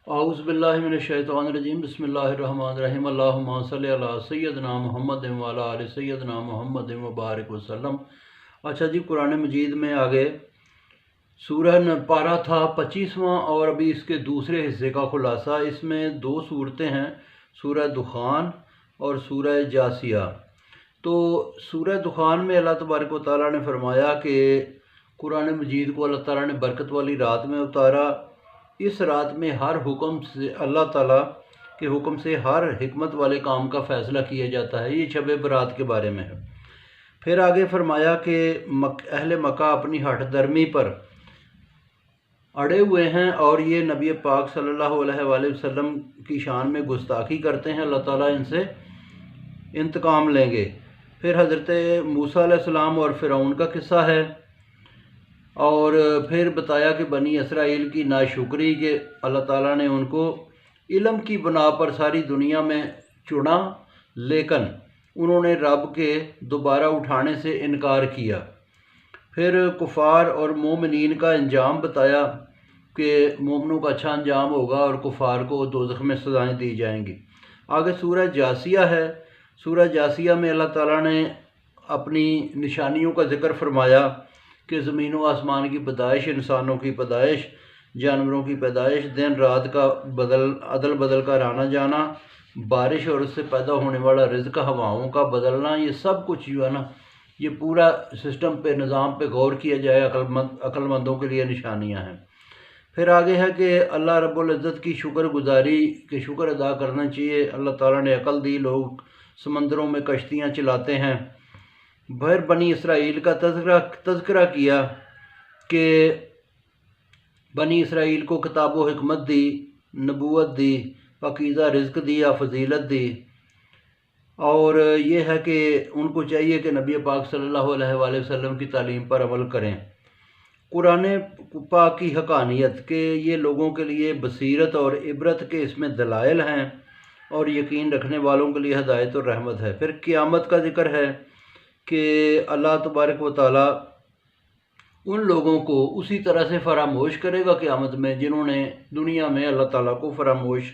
اعوذ باللہ من الشیطان الرجیم بسم اللہ الرحمن الرحیم اللہم صلی علی سیدنا محمد وعلی آل سیدنا محمد مبارک وسلم۔ اچھا جی، قرآن مجید میں آگے سورہ پارہ تھا 25واں اور ابھی اس کے دوسرے حصے کا خلاصہ۔ اس میں دو صورتیں ہیں، سورہ دخان اور سورہ جاسیہ۔ تو سورہ دخان میں اللہ تبارک و تعالیٰ نے فرمایا کہ قرآن مجید کو اللہ تعالیٰ نے برکت والی رات میں اتارا۔ اس رات میں ہر حکم سے اللہ تعالیٰ کے حکم سے ہر حکمت والے کام کا فیصلہ کیا جاتا ہے۔ یہ شب برات کے بارے میں ہے۔ پھر آگے فرمایا کہ اہل مکہ اپنی ہٹ درمی پر اڑے ہوئے ہیں اور یہ نبی پاک صلی اللہ علیہ وآلہ وسلم کی شان میں گستاخی کرتے ہیں، اللہ تعالیٰ ان سے انتقام لیں گے۔ پھر حضرت موسیٰ علیہ السلام اور فرعون کا قصہ ہے، اور پھر بتایا کہ بنی اسرائیل کی ناشکری کہ اللہ تعالیٰ نے ان کو علم کی بنا پر ساری دنیا میں چنا، لیکن انہوں نے رب کے دوبارہ اٹھانے سے انکار کیا۔ پھر کفار اور مومنین کا انجام بتایا کہ مومنوں کا اچھا انجام ہوگا اور کفار کو دوزخ میں سزائیں دی جائیں گی۔ آگے سورہ جاسیہ ہے۔ سورہ جاسیہ میں اللہ تعالیٰ نے اپنی نشانیوں کا ذکر فرمایا کہ زمین و آسمان کی پیدائش، انسانوں کی پیدائش، جانوروں کی پیدائش، دن رات کا عدل بدل کا آنا جانا، بارش اور اس سے پیدا ہونے والا رزق، ہواؤں کا بدلنا، یہ سب کچھ جو ہے نا، یہ پورا سسٹم پہ، نظام پہ غور کیا جائے، عقل مندوں کے لیے نشانیاں ہیں۔ پھر آگے ہے کہ اللہ رب العزت کی شکر گزاری کے شکر ادا کرنا چاہیے۔ اللہ تعالیٰ نے عقل دی، لوگ سمندروں میں کشتیاں چلاتے ہیں۔ پھر بنی اسرائیل کا تذکرہ کیا کہ بنی اسرائیل کو کتاب و حکمت دی، نبوت دی، پاکیزہ رزق دیا، فضیلت دی، اور یہ ہے کہ ان کو چاہیے کہ نبی پاک صلی اللہ علیہ وآلہ وسلم کی تعلیم پر عمل کریں۔ قرآن پاک کی حقانیت کہ یہ لوگوں کے لیے بصیرت اور عبرت کے اس میں دلائل ہیں اور یقین رکھنے والوں کے لیے ہدایت اور رحمت ہے۔ پھر قیامت کا ذکر ہے کہ اللہ تبارک و تعالیٰ ان لوگوں کو اسی طرح سے فراموش کرے گا قیامت میں جنہوں نے دنیا میں اللہ تعالیٰ کو فراموش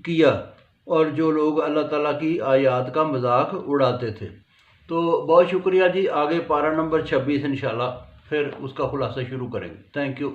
کیا اور جو لوگ اللہ تعالیٰ کی آیات کا مذاق اڑاتے تھے۔ تو بہت شکریہ جی۔ آگے پارہ نمبر 26 انشاءاللہ پھر اس کا خلاصہ شروع کریں گے۔ Thank you.